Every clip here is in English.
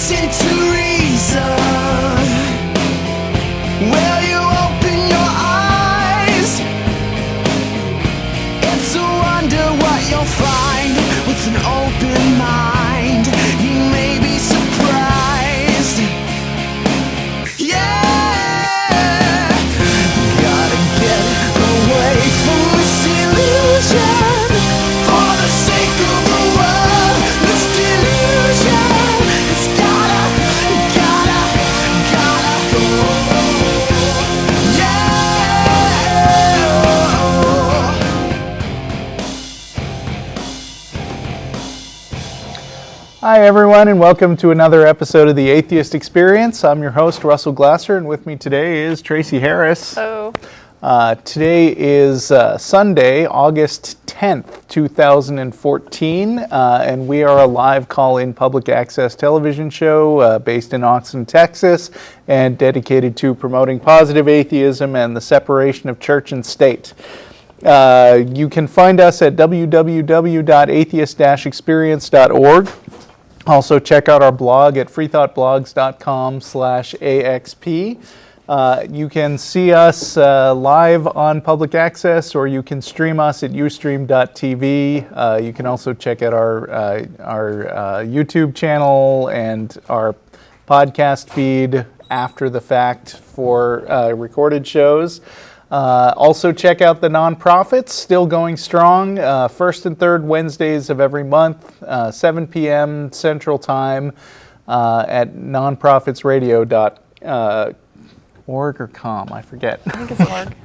listen to reason? Will you open your eyes? It's a wonder what you'll find with an open mind. You may be surprised. Yeah, gotta get away from this illusion for the sake of the world. This delusion, it's gotta go. Yeah. Hi everyone, and welcome to another episode of the Atheist Experience. I'm your host, Russell Glasser, and with me today is Tracie Harris. Hello. Today is Sunday, August 10th, 2014, and we are a live call-in public access television show based in Austin, Texas, and dedicated to promoting positive atheism and the separation of church and state. You can find us at www.atheist-experience.org. Also, check out our blog at freethoughtblogs.com/AXP. You can see us live on public access, or you can stream us at ustream.tv. You can also check out our YouTube channel and our podcast feed after the fact for recorded shows. Also check out the nonprofits, still going strong, first and third Wednesdays of every month, 7 p.m. Central Time at nonprofitsradio.org or com, I forget. I think it's org.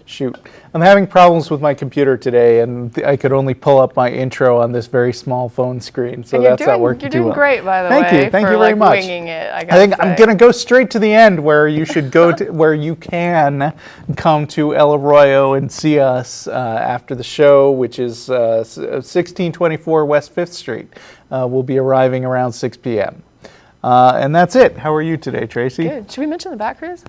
Shoot. I'm having problems with my computer today, and I could only pull up my intro on this very small phone screen, so that's not working too well. You're doing great, by the Thank way. you very much. Winging it, I think I'm going to go straight to the end, where you should go to, where you can come to El Arroyo and see us after the show, which is 1624 West 5th Street. We'll be arriving around 6 p.m. And that's it. How are you today, Tracie? Good. Should we mention the Bat Cruise?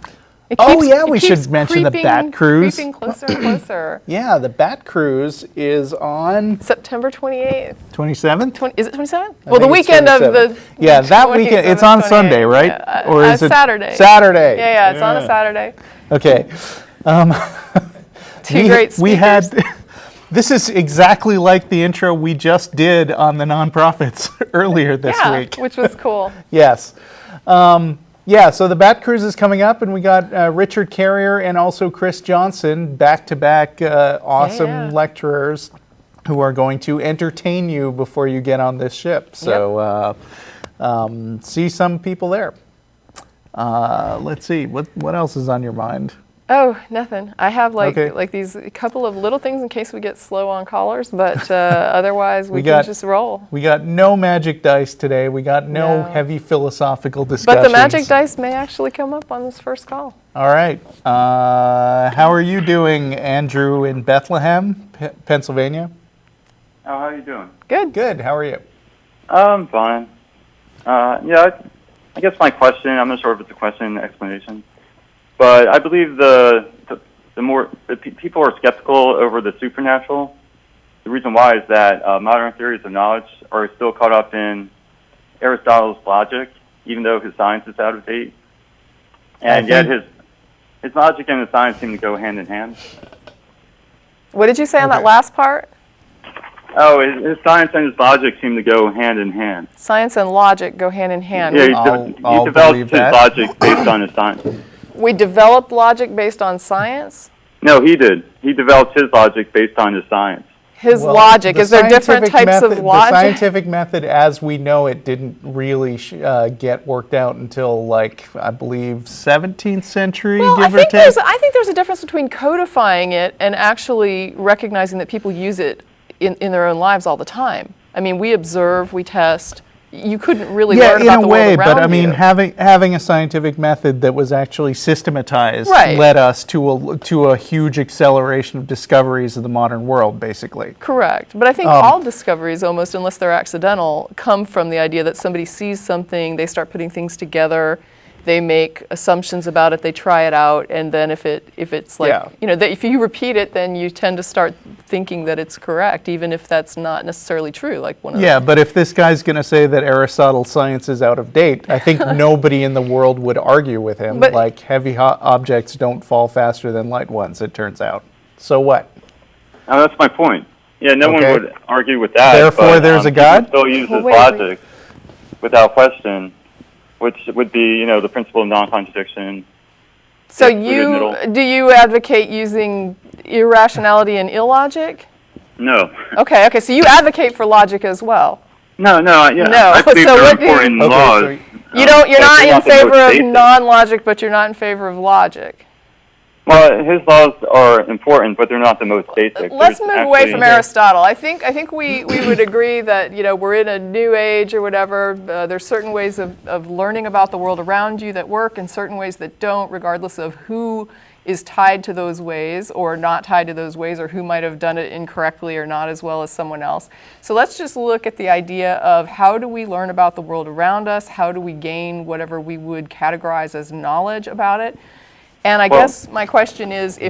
We should mention the Bat Cruise. Creeping closer and closer. Yeah, the Bat Cruise is on September 28th. 27th? Is it 27th? Well, the weekend of the... Yeah, that weekend. It's on Sunday, right? Yeah, or is it Saturday. Saturday. Yeah, it's on a Saturday. Okay. Two great speakers. This is exactly like the intro we just did on the nonprofits earlier this week. Which was cool. Yes. So the Bat Cruise is coming up, and we got Richard Carrier and also Chris Johnson, back-to-back awesome lecturers who are going to entertain you before you get on this ship. So see some people there. Let's see, what else is on your mind? Oh, nothing. I have like these couple of little things in case we get slow on callers, but otherwise we can just roll. We got no magic dice today. We got no heavy philosophical discussions. But the magic dice may actually come up on this first call. All right. How are you doing, Andrew, in Bethlehem, Pennsylvania? Oh, how are you doing? Good. Good. How are you? I'm fine. I guess my question, I'm not sure if it's a question, explanation. But I believe the more people are skeptical over the supernatural. The reason why is that modern theories of knowledge are still caught up in Aristotle's logic, even though his science is out of date. And yet his logic and his science seem to go hand in hand. What did you say on that last part? Oh, his science and his logic seem to go hand in hand. Science and logic go hand in hand. Yeah, he developed his logic based on his science. We developed logic based on science? No, he did. He developed his logic based on his science. His logic. Is there different types of logic? The scientific method as we know it didn't really get worked out until, I believe, 17th century, give or take? I think there's a difference between codifying it and actually recognizing that people use it in their own lives all the time. I mean, we observe, we test. You couldn't really learn about the world around you. But I mean, having a scientific method that was actually systematized led us to a huge acceleration of discoveries of the modern world, basically. Correct. But I think all discoveries, almost, unless they're accidental, come from the idea that somebody sees something, they start putting things together, they make assumptions about it, they try it out, and then if it's if you repeat it, then you tend to start thinking that it's correct, even if that's not necessarily true. Like one of Yeah, but if this guy's going to say that Aristotle's science is out of date, I think nobody in the world would argue with him. But- like heavy objects don't fall faster than light ones, it turns out. So what? Oh, that's my point. Yeah, no Okay. one would argue with that. Therefore, but, there's a people God? still uses Well, wait. logic without question, which would be, the principle of non-contradiction. So It's through the middle. do you advocate using irrationality and illogic? No. Okay, so you advocate for logic as well. No, yeah. No, I believe so they're what do you- important Okay, laws. so You're not but they're in the favor most of basic. non-logic, but you're not in favor of logic. Well, his laws are important, but they're not the most basic. Let's There's move away actually- from Aristotle. I think we would agree that we're in a new age or whatever. There's certain ways of learning about the world around you that work, and certain ways that don't, regardless of who is tied to those ways or not tied to those ways, or who might have done it incorrectly or not as well as someone else. So let's just look at the idea of how do we learn about the world around us? How do we gain whatever we would categorize as knowledge about it? And I guess my question is,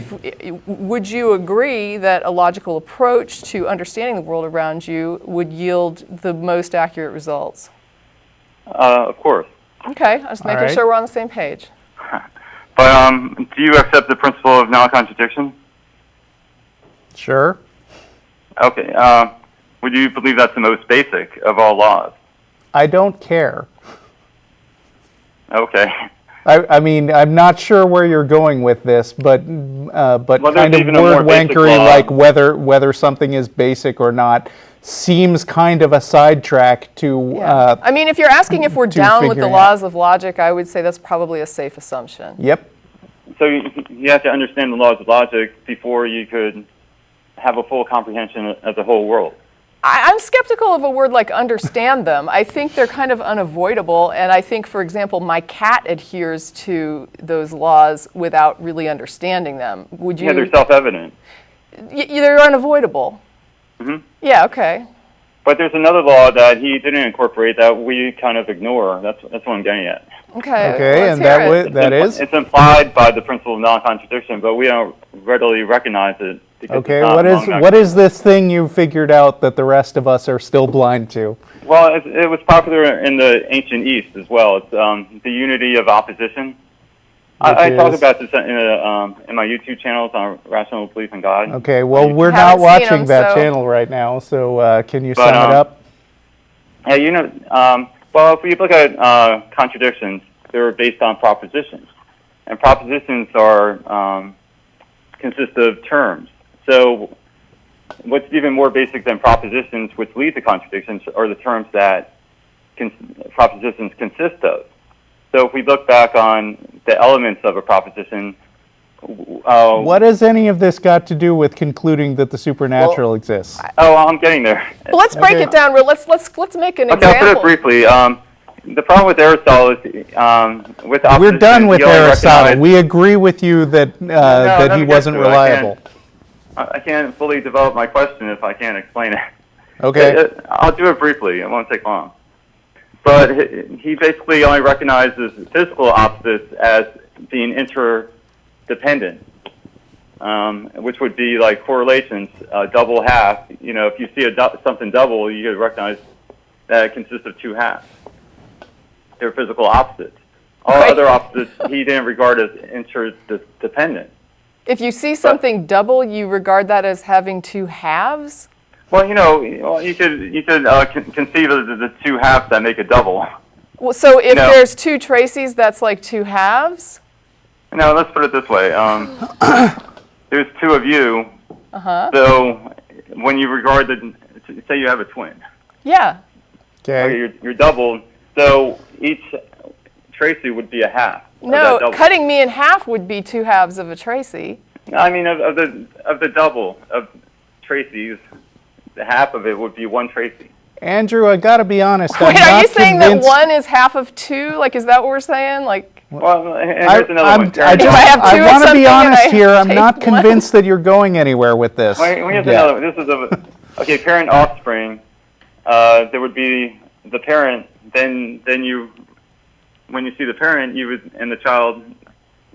would you agree that a logical approach to understanding the world around you would yield the most accurate results? Of course. Okay, I was making right. sure we're on the same page. But do you accept the principle of non-contradiction? Sure. Okay. Would you believe that's the most basic of all laws? I don't care. Okay. I mean, I'm not sure where you're going with this, but Well, kind there's of even a more word basic wankery, law. like whether something is basic or not, seems kind of a sidetrack to. I mean, if you're asking if we're down with the figuring laws of logic, I would say that's probably a safe assumption. Yep. So you have to understand the laws of logic before you could have a full comprehension of the whole world. I'm skeptical of a word like understand them. I think they're kind of unavoidable, and I think, for example, my cat adheres to those laws without really understanding them. Would you? Yeah, they're self-evident. They're unavoidable. Mhm. Yeah, okay. But there's another law that he didn't incorporate that we kind of ignore. That's what I'm getting at. Okay, Okay, let's and hear that it. would that is It's implied by the principle of non-contradiction, but we don't readily recognize it. because okay. it's not What is among what is this thing you figured out that the rest of us are still blind to? Well, it was popular in the ancient East as well. It's the unity of opposition. I Which talk is- about this in my YouTube channels on Rational Belief in God. Okay, well, we're Haven't not seen watching 'em, that so- channel right now, so can you But, sum it up? Yeah, well, if we look at contradictions, they're based on propositions, and propositions are consist of terms. So, what's even more basic than propositions, which lead to contradictions, are the terms that propositions consist of. So, if we look back on the elements of a proposition, What has any of this got to do with concluding that the supernatural exists? Oh, I'm getting there. Well, let's break Okay. it down. Let's make an Okay, I'll put it example. briefly. The problem with Aristotle is with We're opposition, done with he only Aristotle. recognized- We agree with you that that let he me get wasn't to it. reliable. I can't fully develop my question if I can't explain it. Okay. I'll do it briefly. It won't take long. But he basically only recognizes physical opposites as being interdependent, which would be like correlations, double, half. You know, if you see something double, you could recognize that it consists of two halves. They're physical opposites. All Right. other opposites he didn't regard as interdependent. If you see something double, you regard that as having two halves? Well, you could conceive of the two halves that make a double. Well, so if No. there's two Tracies, that's like two halves? No, let's put it this way. There's two of you. Uh-huh. So when you regard say you have a twin. Yeah. Okay, Okay. you're doubled. So each Tracie would be a half. of No, that double. cutting me in half would be two halves of a Tracie. I mean, of the double of Tracies, the half of it would be one Tracie. Andrew, I gotta be honest. I'm Wait, are not you saying that convinced- one is half of two? Like, is that what we're saying? Like, Well, and there's another one. If I have two of I want to something be and honest I here. I'm take not one. convinced that you're going anywhere with this. Wait, here's Yeah. another one. This is okay. Parent offspring. There would be the parent. Then you, when you see the parent, you would, and the child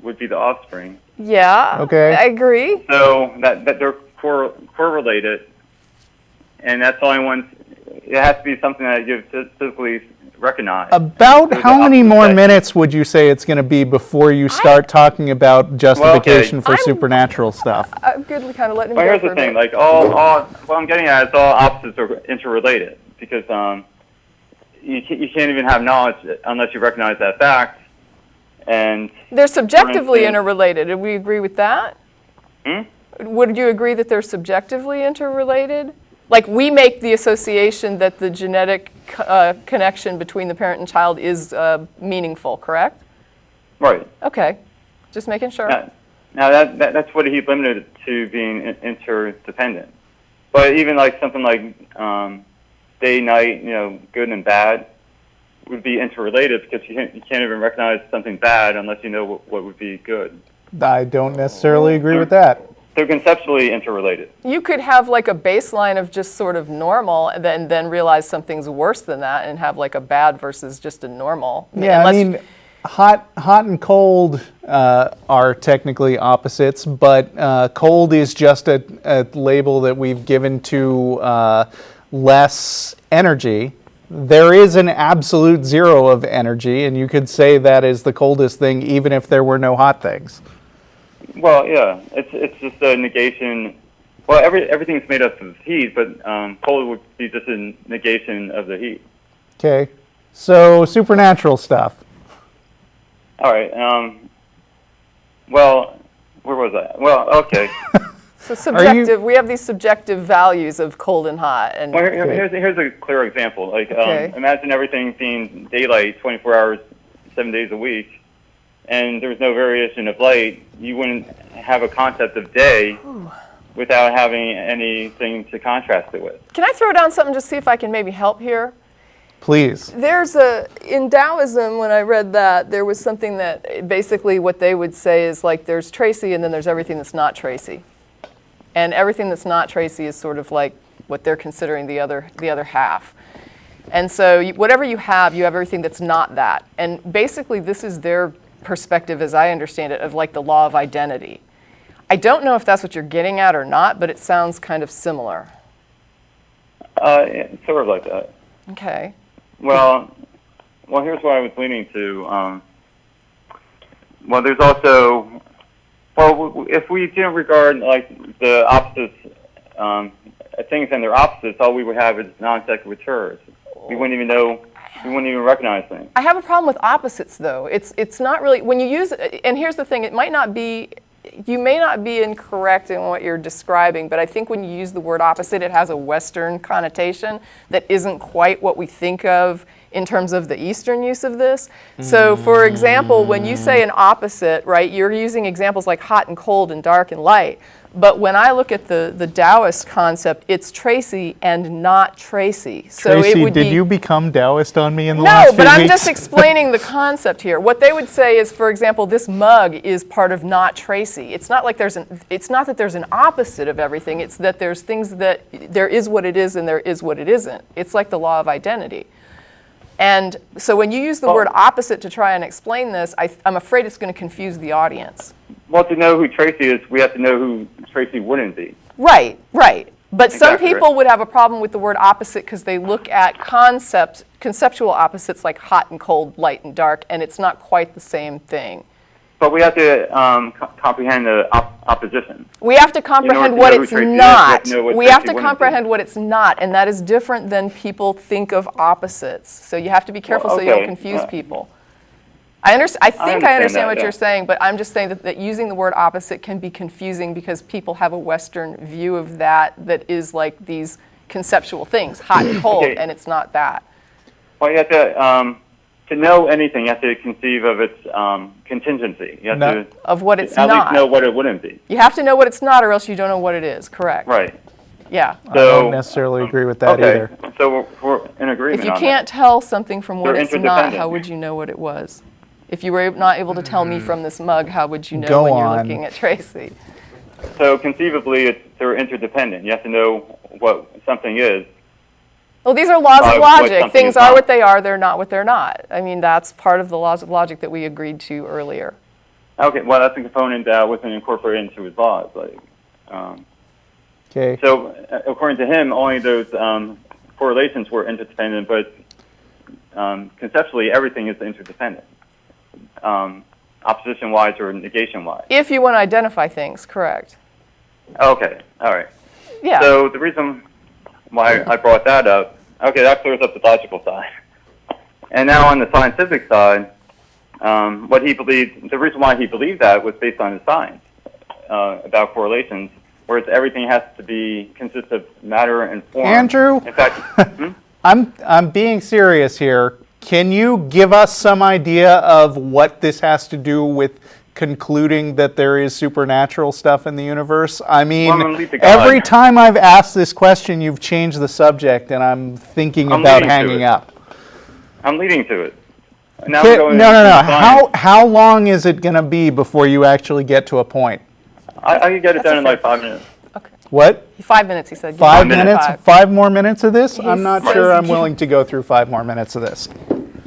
would be the offspring. yeah. Okay. I agree. So that they're correlated, and that's the only one. It has to be something that you physically recognize. About There's how the many opposite more side. minutes would you say it's going to be before you start talking about justification for supernatural stuff? I'm good with kind of letting him Well, go here's for the a thing. bit. Like all what I'm getting at is all opposites are interrelated because you can't even have knowledge unless you recognize that fact. And They're subjectively instance- interrelated. Do we agree with that? Would you agree that they're subjectively interrelated? Like we make the association that the genetic connection between the parent and child is meaningful, correct? Right. Okay, just making sure. Now that's what he limited to being interdependent. But even like something like day, night, good and bad would be interrelated because you can't even recognize something bad unless you know what would be good. I don't necessarily agree with that. They're conceptually interrelated. You could have like a baseline of just sort of normal and then realize something's worse than that and have like a bad versus just a normal. Yeah, I mean, hot and cold are technically opposites, but cold is just a label that we've given to less energy. There is an absolute zero of energy, and you could say that is the coldest thing even if there were no hot things. Well, yeah, it's just a negation. Well, everything's made up of heat, but cold would be just a negation of the heat. Okay, so supernatural stuff. All right. Well, where was I? Well, okay. So subjective. We have these subjective values of cold and hot. And Well, here's a clear example. Like, Okay. imagine everything being daylight 24 hours, 7 days a week, and there's no variation of light. You wouldn't have a concept of day without having anything to contrast it with. Can I throw down something just to see if I can maybe help here? Please. In Taoism, when I read that, there was something that basically what they would say is like there's Tracie and then there's everything that's not Tracie. And everything that's not Tracie is sort of like what they're considering the other half. And so whatever you have everything that's not that. And basically this is their perspective, as I understand it, of like the law of identity. I don't know if that's what you're getting at or not, but it sounds kind of similar. Sort of like that. Okay. Well, here's what I was leaning to. Well, there's also, if we didn't regard like the opposites, things and their opposites, all we would have is non-sequiturs. We wouldn't even recognize things. I have a problem with opposites, though. It's not really, when you use, and here's the thing, you may not be incorrect in what you're describing, but I think when you use the word opposite, it has a Western connotation that isn't quite what we think of in terms of the Eastern use of this. So, for example, when you say an opposite, right, you're using examples like hot and cold and dark and light. But when I look at the Taoist concept, it's Tracie and not Tracie. So Tracy, it would did be, you become Taoist on me in the last No, few but I'm weeks? just explaining the concept here. What they would say is, for example, this mug is part of not Tracie. It's not like it's not that there's an opposite of everything. It's that there's things that there is what it is and there is what it isn't. It's like the law of identity. And so when you use the word opposite to try and explain this, I'm afraid it's going to confuse the audience. Well, to know who Tracie is, we have to know who Tracie wouldn't be. Right. But some Exactly people right. would have a problem with the word opposite because they look at conceptual opposites like hot and cold, light and dark, and it's not quite the same thing. But we have to comprehend the opposition. We have to comprehend to what know who it's Tracie is, not. you have to know what We have Tracie to wouldn't comprehend be. what it's not, and that is different than people think of opposites. So you have to be careful so you don't okay. confuse people. I think I understand understand that, what yeah. you're saying, but I'm just saying that using the word opposite can be confusing because people have a Western view of that is like these conceptual things, hot and cold, Okay. and it's not that. Well, you have to know anything, you have to conceive of its contingency. You have No. to Of what it's at not. least know what it wouldn't be. You have to know what it's not, or else you don't know what it is. Correct. Right. Yeah. I So, don't necessarily agree with that okay. either. So we're in agreement If you on can't tell something from what They're it's not, interdependent. how would you know what it was? If you were not able to tell me from this mug, how would you know Go when you're on. looking at Tracie? that. So conceivably, they're interdependent. You have to know what something is. Well, these are laws of What logic. something Things is are not. what they are, they're not what they're not. I mean, that's part of the laws of logic that we agreed to earlier. Okay, well, that's a component that wasn't incorporated into his laws. Like, Okay. So, according to him, only those correlations were interdependent, but conceptually, everything is interdependent, opposition-wise or negation-wise. If you want to identify things, correct. Okay, all right. Yeah. So the reason why I brought that up, okay, that clears up the logical side. And now on the scientific side, what he believed, the reason why he believed that was based on his science about correlations, whereas everything has to consist of matter and form. Andrew, In fact, I'm being serious here. Can you give us some idea of what this has to do with concluding that there is supernatural stuff in the universe? I mean, I'm gonna leave to God. every time I've asked this question, you've changed the subject, and I'm thinking about leading to hanging it. up. I'm leading to it. Now No, I'm going no, into no. science. How long is it going to be before you actually get to a point? I can get it done in fair like 5 minutes. What? 5 minutes, he said. 5 minutes. minutes? 5 more minutes of this? I'm not says sure I'm you- willing to go through 5 more minutes of this.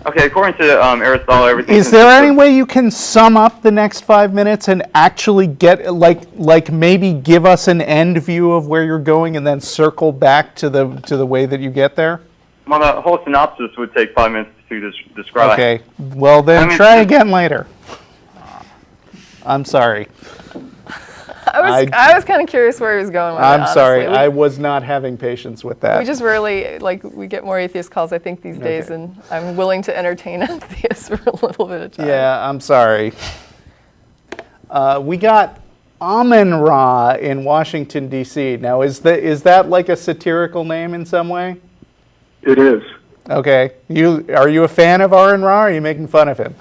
Okay, according to Aristotle, everything Is there any way you can sum up the next 5 minutes and actually get, like maybe give us an end view of where you're going and then circle back to the way that you get there? Well, the whole synopsis would take 5 minutes to describe. Okay. Well, then I mean, try again later. I'm sorry. I was kind of curious where he was going with it, I'm sorry. honestly. I was not having patience with that. We just rarely, we get more atheist calls, I think, these days, Okay. and I'm willing to entertain atheists for a little bit of time. Yeah, I'm sorry. We got Amun-Ra in Washington, D.C. Now, is that like a satirical name in some way? It is. Okay. Are you a fan of Amun-Ra, or are you making fun of him?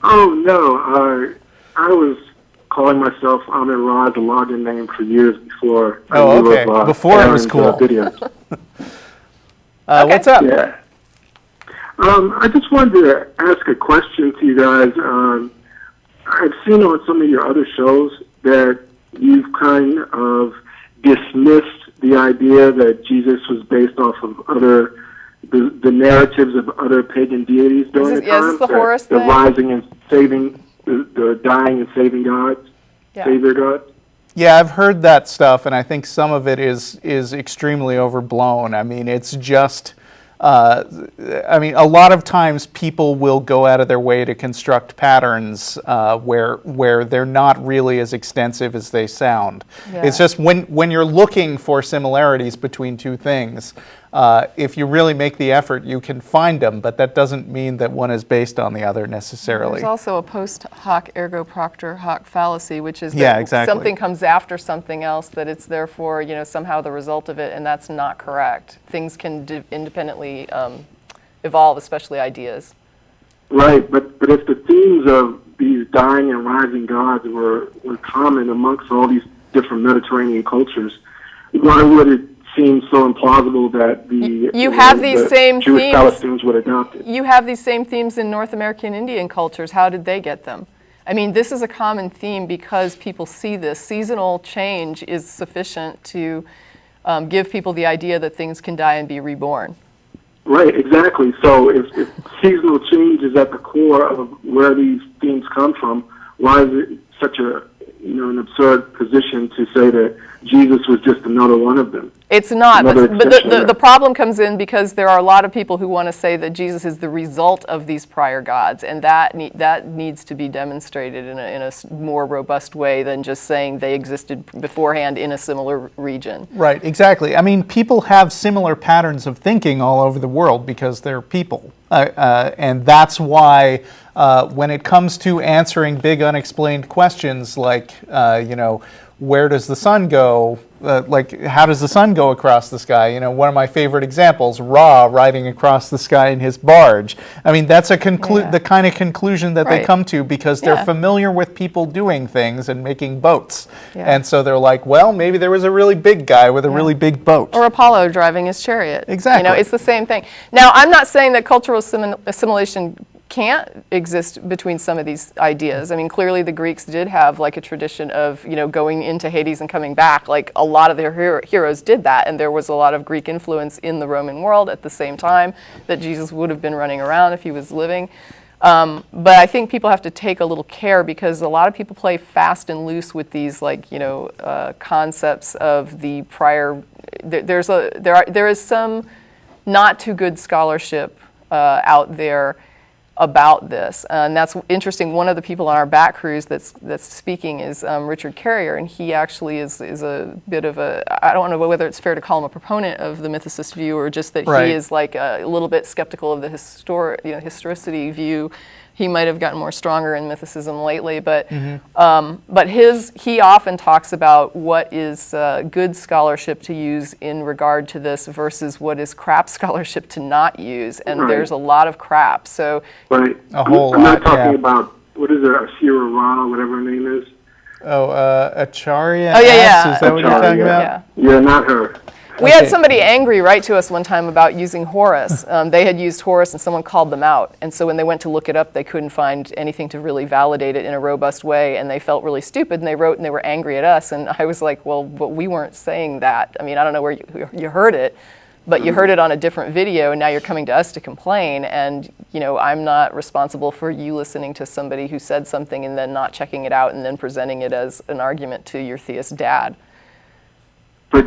Oh, no. I was calling myself Amun-Ra as a login name for years before I Oh, knew okay. of, Before it was Aaron's, cool. videos. What's up? Yeah. I just wanted to ask a question to you guys. I've seen on some of your other shows that you've kind of dismissed the idea that Jesus was based off of the narratives of other pagan deities during the time. Is this the Horus the thing? rising and saving, the dying and saving gods, Yeah. savior gods. Yeah, I've heard that stuff, and I think some of it is extremely overblown. I mean, it's just, a lot of times people will go out of their way to construct patterns where they're not really as extensive as they sound. Yeah. It's just when you're looking for similarities between two things, if you really make the effort, you can find them, but that doesn't mean that one is based on the other necessarily. There's also a post hoc ergo propter hoc fallacy, which is that Yeah, exactly. something comes after something else, that it's therefore, somehow the result of it, and that's not correct. Things can independently evolve, especially ideas. Right, but if the themes of these dying and rising gods were common amongst all these different Mediterranean cultures, why would it seem so implausible that You have these the same Jewish themes. Palestinians would adopt it? You have these same themes in North American Indian cultures. How did they get them? I mean, this is a common theme because people see this. Seasonal change is sufficient to give people the idea that things can die and be reborn. Right, exactly. So if seasonal change is at the core of where these themes come from, why is it such an absurd position to say that Jesus was just another one of them? It's not, Another but exception. the problem comes in because there are a lot of people who want to say that Jesus is the result of these prior gods, and that needs to be demonstrated in a more robust way than just saying they existed beforehand in a similar region. Right, exactly. I mean, people have similar patterns of thinking all over the world because they're people. And that's why when it comes to answering big unexplained questions like, where does the sun go? How does the sun go across the sky? One of my favorite examples, Ra riding across the sky in his barge. I mean, that's the kind of conclusion that they Right. come to because they're Yeah. familiar with people doing things and making boats. Yeah. And so they're like, well, maybe there was a really big guy with a really big boat. Or Apollo driving his chariot. Exactly. It's the same thing. Now, I'm not saying that cultural assimilation can't exist between some of these ideas. I mean, clearly the Greeks did have like a tradition of, going into Hades and coming back. Like a lot of their heroes did that, and there was a lot of Greek influence in the Roman world at the same time that Jesus would have been running around if he was living. But I think people have to take a little care because a lot of people play fast and loose with these, like, concepts of the prior. There is some not too good scholarship out there about this, and that's interesting. One of the people on our back cruise that's speaking is Richard Carrier, and he actually is a bit of a, I don't know whether it's fair to call him a proponent of the mythicist view or just that Right. he is like a little bit skeptical of the historicity view. He might have gotten more stronger in mythicism lately, but he often talks about what is good scholarship to use in regard to this versus what is crap scholarship to not use, and Right. there's a lot of crap. So Right. A whole I'm not lot, talking yeah. about, what is it, Ashira Ra, whatever her name is. Acharya Oh, yeah, S, yeah. is that what you're Acharya, talking about? yeah. Yeah, not her. We had Okay. somebody angry write to us one time about using Horus. They had used Horus and someone called them out. And so when they went to look it up, they couldn't find anything to really validate it in a robust way. And they felt really stupid and they wrote and they were angry at us. And I was like, well, but we weren't saying that. I mean, I don't know where you heard it, but you heard it on a different video and now you're coming to us to complain. And, I'm not responsible for you listening to somebody who said something and then not checking it out and then presenting it as an argument to your theist dad. But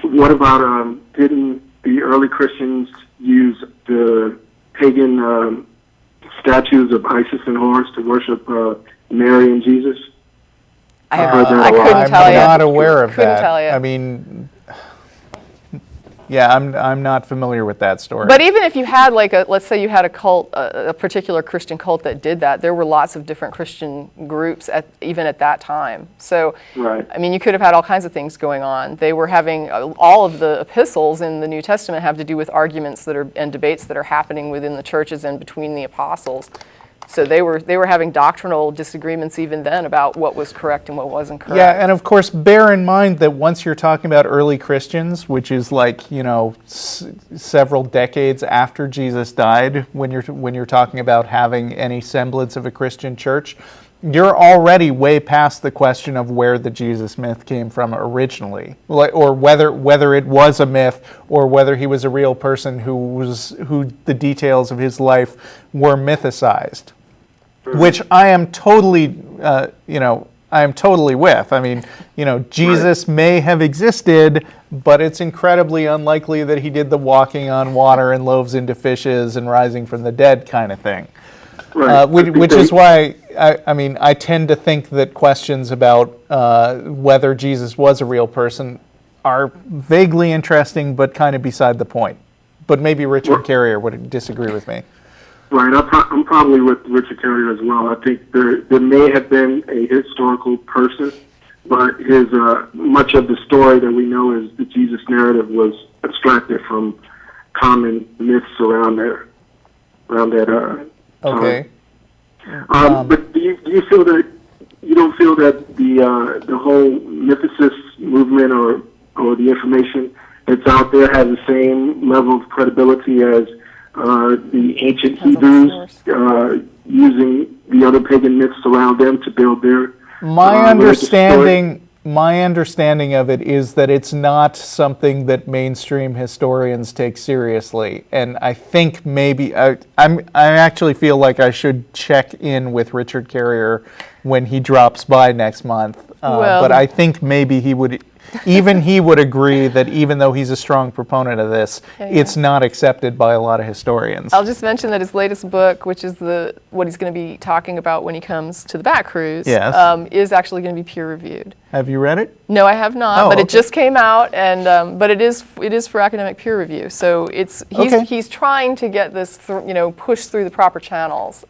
what about, didn't the early Christians use the pagan statues of Isis and Horus to worship Mary and Jesus? I heard that a lot. couldn't tell I'm you. not aware of Couldn't that. tell you. I mean, yeah, I'm not familiar with that story. But even if you had let's say you had a cult, a particular Christian cult that did that, there were lots of different Christian groups even at that time. So, Right. I mean, you could have had all kinds of things going on. They were having, all of the epistles in the New Testament have to do with arguments and debates that are happening within the churches and between the apostles. So they were having doctrinal disagreements even then about what was correct and what wasn't correct. Yeah, and of course, bear in mind that once you're talking about early Christians, which is like several decades after Jesus died, when you're talking about having any semblance of a Christian church, you're already way past the question of where the Jesus myth came from originally, or whether it was a myth or whether he was a real person who the details of his life were mythicized. Which I am totally, with. I mean, Jesus may have existed, but it's incredibly unlikely that he did the walking on water and loaves into fishes and rising from the dead kind of thing. Right. Which is why, I tend to think that questions about whether Jesus was a real person are vaguely interesting, but kind of beside the point. But maybe Richard Carrier would disagree with me. Right, I'm probably with Richard Carrier as well. I think there may have been a historical person, but his much of the story that we know as the Jesus narrative was abstracted from common myths around that Okay. time. But do you feel that you don't feel that the whole mythicist movement or the information that's out there has the same level of credibility as the ancient Hebrews using the other pagan myths around them to build their My understanding of it is that it's not something that mainstream historians take seriously, and I think maybe I actually feel like I should check in with Richard Carrier when he drops by next month. But I think maybe he would agree that even though he's a strong proponent of this, it's not accepted by a lot of historians. I'll just mention that his latest book, which is what he's going to be talking about when he comes to the back cruise, is actually going to be peer reviewed. Have you read it? No, I have not, but it just came out, and but it is for academic peer review. So he's trying to get this pushed through the proper channels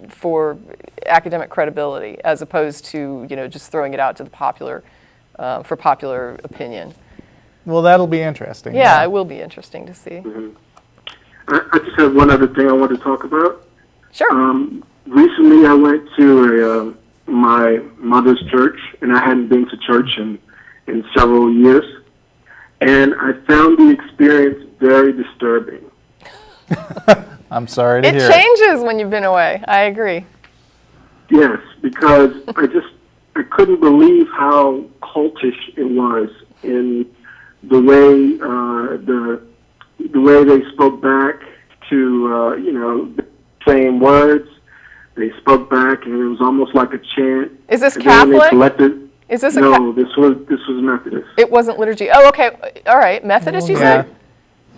for academic credibility, as opposed to just throwing it out to the popular opinion. Well, that'll be interesting. Yeah, it will be interesting to see. Mm-hmm. I just have one other thing I want to talk about. Sure. Recently, I went to my mother's church, and I hadn't been to church in several years, and I found the experience very disturbing. I'm sorry to hear It changes when you've been away. I agree. Yes, because I couldn't believe how cultish it was in the way the way they spoke back to the same words, they spoke back, and it was almost like a chant. Is this And then when they Catholic? collected, Is this no, this was Methodist. It wasn't liturgy. Oh, okay. All right. Methodist, you Yeah. said?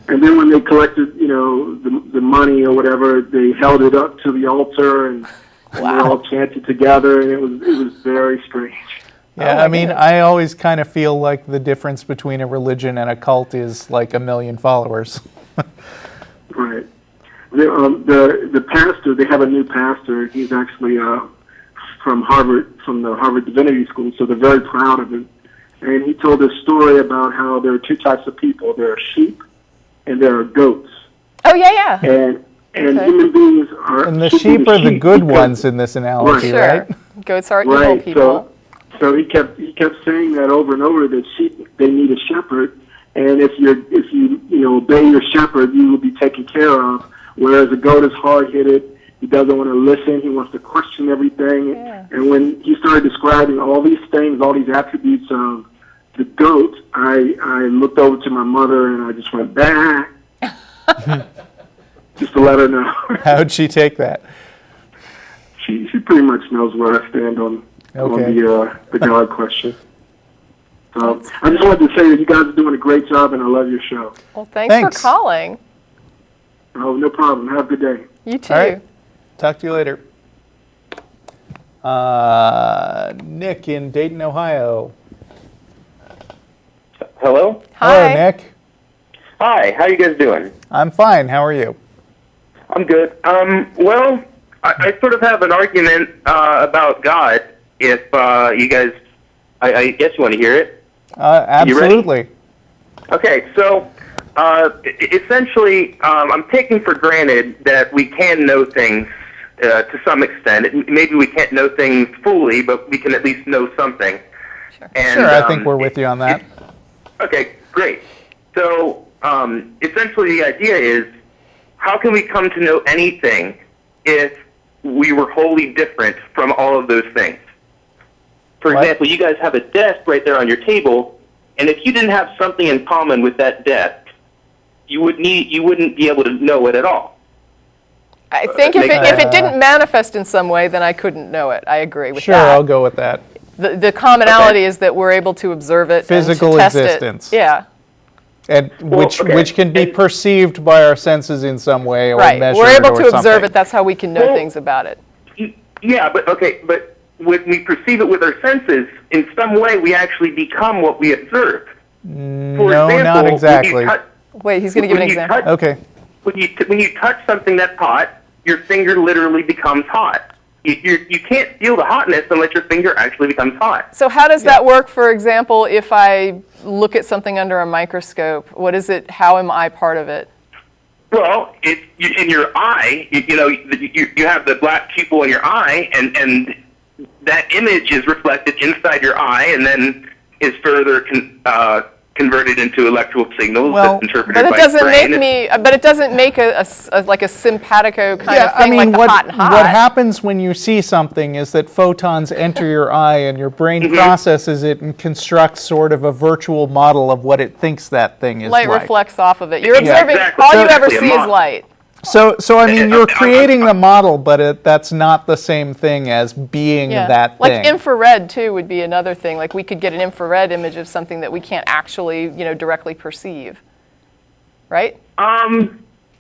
And then when they collected, the money or whatever, they held it up to the altar, and they all chanted together, and it was very strange. Yeah, I mean, I always kind of feel like the difference between a religion and a cult is like 1 million followers. Right. The pastor, they have a new pastor. He's actually from Harvard, from the Harvard Divinity School, so they're very proud of him. And he told this story about how there are two types of people. There are sheep and there are goats. Oh, yeah. And Okay. human beings are... And the should be sheep are the good because- ones in this analogy, Sure. right? Goats are evil Right. people. So he kept saying that over and over, that sheep, they need a shepherd, and if you obey your shepherd, you will be taken care of. Whereas a goat is hard-headed, he doesn't want to listen, he wants to question everything. Yeah. And when he started describing all these things, all these attributes of the goat, I looked over to my mother and I just went, bah, just to let her know. How'd she take that? She pretty much knows where I stand on the God question. So I just wanted to say that you guys are doing a great job, and I love your show. Well, thanks Thanks. for calling. Oh, no problem. Have a good day. You too. All right. Talk to you later. Nick in Dayton, Ohio. Hello? Hi. Hello, Nick. Hi, how you guys doing? I'm fine. How are you? I'm good. Well, I sort of have an argument about God, if you guys, I guess you want to hear it. Absolutely. Okay, so essentially, I'm taking for granted that we can know things to some extent. Maybe we can't know things fully, but we can at least know something. Sure. And, Sure, I think we're with you on that. Okay, great. So essentially the idea is, how can we come to know anything if we were wholly different from all of those things? For What? example, you guys have a desk right there on your table, and if you didn't have something in common with that desk, you wouldn't be able to know it at all. I think if it didn't manifest in some way, then I couldn't know it. I agree with Sure, that. I'll go with that. The commonality is that we're able to observe it Physical and to test existence. it. Yeah, And which can be perceived by our senses in some way or right. measured We're able or to observe something. it. That's how we can know Well, things about it. Yeah, but when we perceive it with our senses, in some way we actually become what we observe. For No, example, not exactly. Wait, he's going to give an when you example. Okay. When you touch something that's hot, your finger literally becomes hot. You can't feel the hotness unless your finger actually becomes hot. So how does that work, for example, if I look at something under a microscope? What is it? How am I part of it? Well, in your eye, you have the black pupil in your eye, and that image is reflected inside your eye, and then is further converted into electrical signals Well, that's interpreted But it by doesn't the brain. make me. But it doesn't make a like a simpatico kind Yeah, of thing, like the hot and hot. what happens when you see something is that photons enter your eye and your brain processes it and constructs sort of a virtual model of what it thinks that thing is Light like. reflects off of it. You're Yeah, observing. exactly. All you ever Exactly, a see is model. light. So I mean, you're creating the model, but that's not the same thing as being Yeah. that thing. Like infrared too would be another thing. Like we could get an infrared image of something that we can't actually, directly perceive. Right?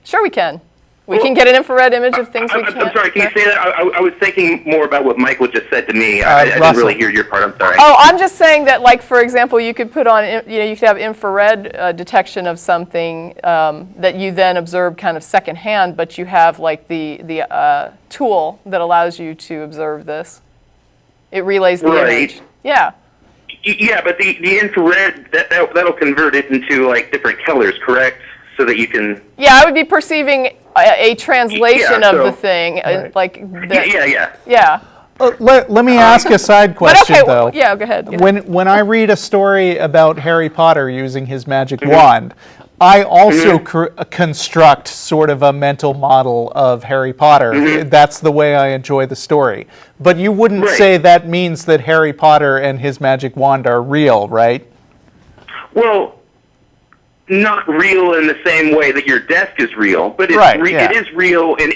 Sure we can. We can get an infrared image of things we can't. I'm sorry, can you say that? I was thinking more about what Michael just said to me. I didn't Russell. really hear your part. I'm sorry. Oh, I'm just saying that, like, for example, you could put on, you could have infrared detection of something that you then observe kind of secondhand, but you have, like, the tool that allows you to observe this. It relays the Right. image. Yeah. Yeah, but the infrared, that'll convert it into, like, different colors, correct? So that you can... Yeah, I would be perceiving a translation Yeah, of so- the thing, like, Yeah. yeah. Let me ask a side question, But okay, though. yeah, go ahead. When I read a story about Harry Potter using his magic wand, I also construct sort of a mental model of Harry Potter. That's the way I enjoy the story. But you wouldn't Right. say that means that Harry Potter and his magic wand are real, right? Well, not real in the same way that your desk is real, but it's Right, yeah. it is real in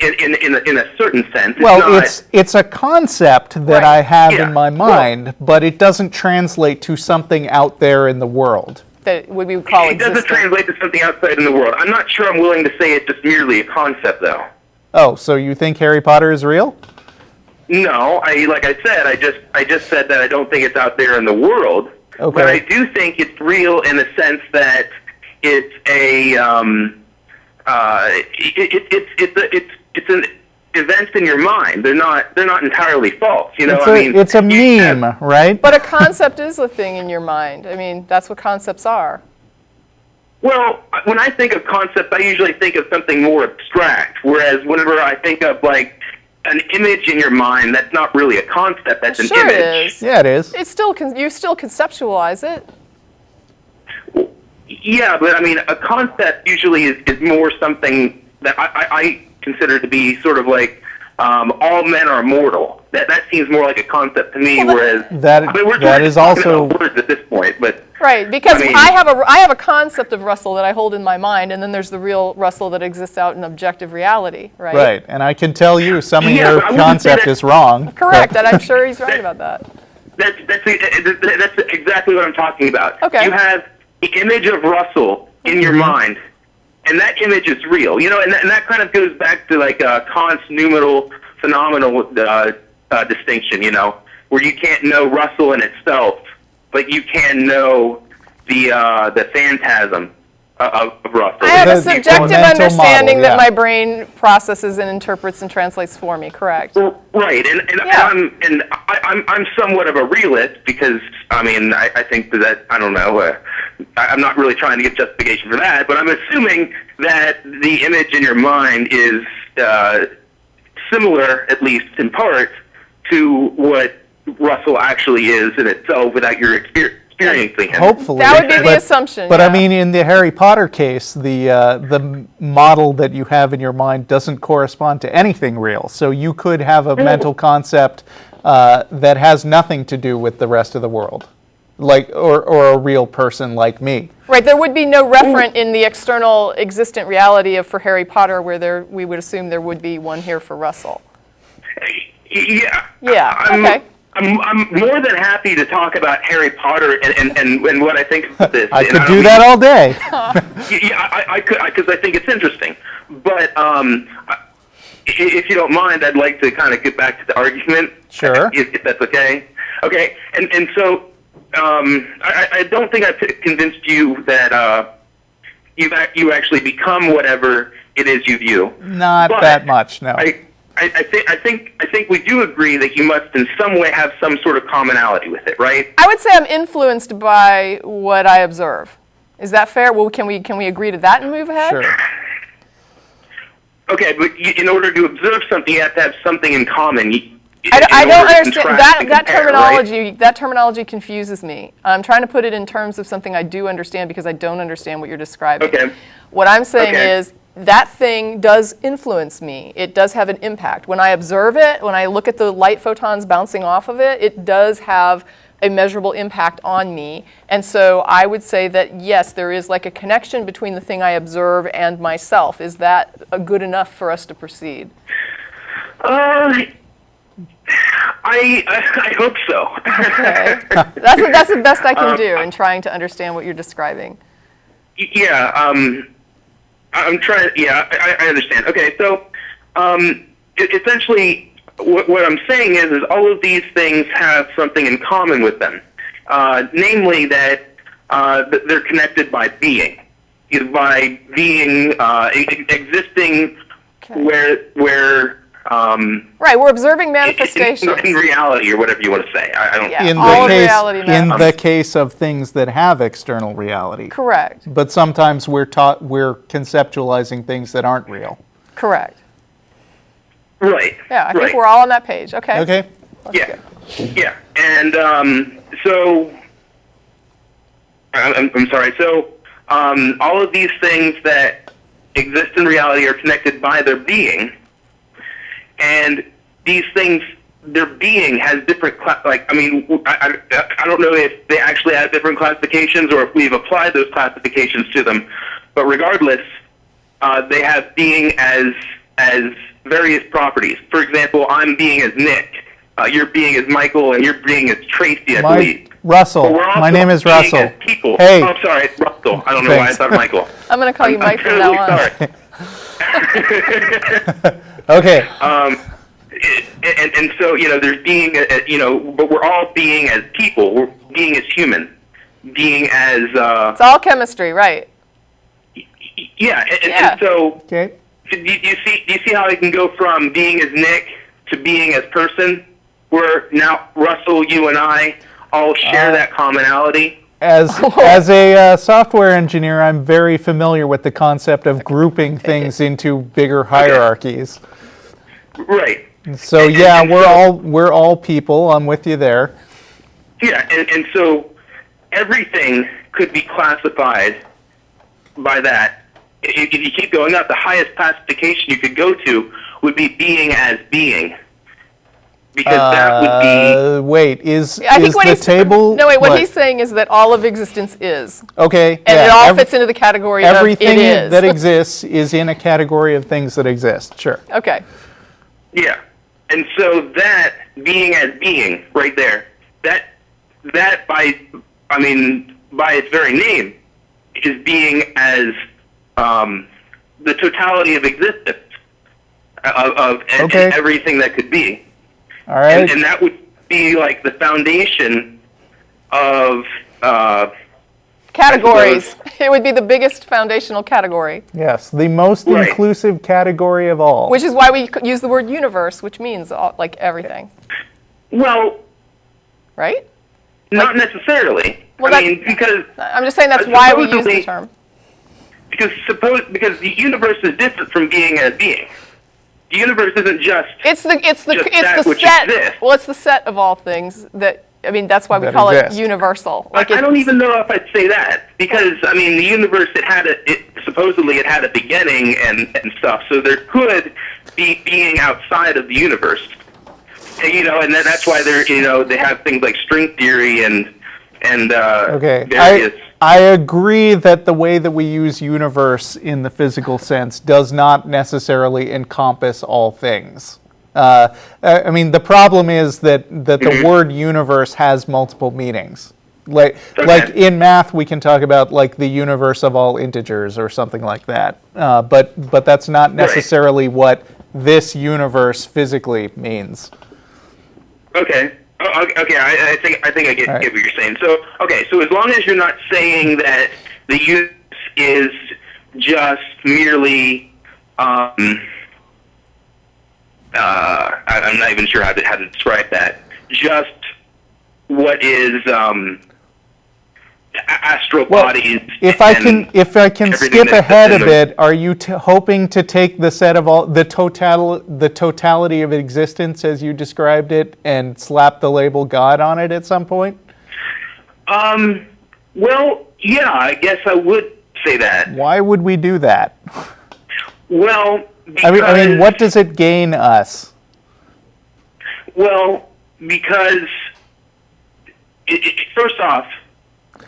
a certain sense. Well, not, it's a concept that Right. I have Yeah. in my mind, but it doesn't translate to something out there in the world. That we would call it doesn't existent. translate to something outside in the world. I'm not sure I'm willing to say it's just merely a concept, though. Oh, so you think Harry Potter is real? No, like I said, I just said that I don't think it's out there in the world. Okay. But I do think it's real in the sense that it's it's an events in your mind. They're not entirely false. You know, It's a meme, right? But a concept is a thing in your mind. I mean, that's what concepts are. Well, when I think of concept, I usually think of something more abstract. Whereas whenever I think of like an image in your mind, that's not really a concept. That's an Sure image. it is. Yeah, it is. It's still you still conceptualize it. Yeah, but I mean, a concept usually is more something that I consider to be sort of like all men are mortal. That seems more like a concept to me. Well, whereas that we're is talking also about words at this point, but Right, because I mean- I have a concept of Russell that I hold in my mind, and then there's the real Russell that exists out in objective reality, right? right, and I can tell you some of Yeah, your but I wouldn't say concept that- is wrong. Correct, and I'm sure he's right about that. that's exactly what I'm talking about. Okay. You have the image of Russell in your mind, and that image is real. You know, and that kind of goes back to like Kant's noumenal phenomenal distinction. You know, where you can't know Russell in itself, but you can know the phantasm of Russell. I have a The subjective mental understanding model, that yeah. my brain processes and interprets and translates for me, correct? Right, and Yeah. I'm somewhat of a realist because I mean I think that I don't know I'm not really trying to get justification for that, but I'm assuming that the image in your mind is similar, at least in part, to what Russell actually is in itself without your experiencing him. Hopefully. That would be the But- assumption. But yeah. I mean, in the Harry Potter case, the model that you have in your mind doesn't correspond to anything real. So you could have a mental concept that has nothing to do with the rest of the world, like or a real person like me. Right, there would be no referent in the external existent reality of for Harry Potter where we would assume there would be one here for Russell. Yeah. Yeah, okay. I'm more than happy to talk about Harry Potter and what I think of this. I And could don't do mean- that all day. Yeah, I could, because I think it's interesting. But if you don't mind, I'd like to kind of get back to the argument. Sure. If that's okay. Okay, and so I don't think I've convinced you that you actually become whatever it is you view. Not But that much, no. I think we do agree that you must in some way have some sort of commonality with it, right? I would say I'm influenced by what I observe. Is that fair? Well, can we agree to that and move ahead? Sure. Okay, but in order to observe something, you have to have something in common. I in don't order to understand contrast and that compare, terminology. right? That terminology confuses me. I'm trying to put it in terms of something I do understand because I don't understand what you're describing. Okay. What I'm saying Okay. is that thing does influence me. It does have an impact. When I observe it, when I look at the light photons bouncing off of it, it does have a measurable impact on me. And so I would say that yes, there is like a connection between the thing I observe and myself. Is that good enough for us to proceed? I hope so. Okay. That's the best I can do in trying to understand what you're describing. Yeah, I'm trying. Yeah, I understand. Okay, so essentially, what I'm saying is all of these things have something in common with them, namely that they're connected by being, existing where. Right, we're observing manifestations. In reality, or whatever you want to say. I don't. Yeah. In All the of case, reality in matters. the case of things that have external reality. Correct. But sometimes we're conceptualizing things that aren't real. Correct. Right. Yeah, I think right. we're all on that page. Okay. Okay. Yeah, yeah, and so I'm sorry. So all of these things that exist in reality are connected by their being, and these things their being has different, I don't know if they actually have different classifications or if we've applied those classifications to them, but regardless, they have being as various properties. For example, I'm being as Nick, your being as Michael, and your being as Tracie, I believe. Russell. My name is Russell. As people. Hey. Oh, I'm sorry, it's Russell. I don't know why I thought Michael. I'm going to call you Mike from now on. Okay. And so, there's being, but we're all being as people. We're being as human. Being as... it's all chemistry, right? Yeah, and so... Okay. Do you see how I can go from being as Nick to being as person, where now Russell, you and I all share that commonality? As a software engineer, I'm very familiar with the concept of grouping things into bigger hierarchies. Right. So we're all people. I'm with you there. Yeah, and so everything could be classified by that. If you keep going up, the highest classification you could go to would be being as being. Because that would be... Wait, is the table... No, wait, what he's saying is that all of existence is. Okay, and it all fits into the category of it is. Everything that exists is in a category of things that exist, sure. Okay. Yeah, and so that being as being, right there, that by its very name, is being as the totality of existence of everything that could be. All right. And that would be like the foundation of categories. It would be the biggest foundational category. Yes, the most inclusive category of all. Which is why we use the word universe, which means like everything. Well, right? Not necessarily. Well, because I'm just saying that's why we use the term. Because the universe is different from being as being. The universe isn't just it's the which set. Exists. Well, it's the set of all things that. I mean, that's why we call it universal. Like I don't even know if I'd say that because the universe supposedly it had a beginning and stuff. So there could be being outside of the universe. And that's why they have things like string theory and various. I agree that the way that we use universe in the physical sense does not necessarily encompass all things. The problem is that the word universe has multiple meanings. Like in math, we can talk about like the universe of all integers or something like that. But that's not necessarily what this universe physically means. Okay. Okay, I think I get what you're saying. So as long as you're not saying that the use is just merely, I'm not even sure how to describe that. Just what is astral bodies. If I can skip ahead a bit, are you hoping to take the set of all the totality of existence as you described it and slap the label God on it at some point? Well, yeah, I guess I would say that. Why would we do that? Well, because, what does it gain us? Well, because first off,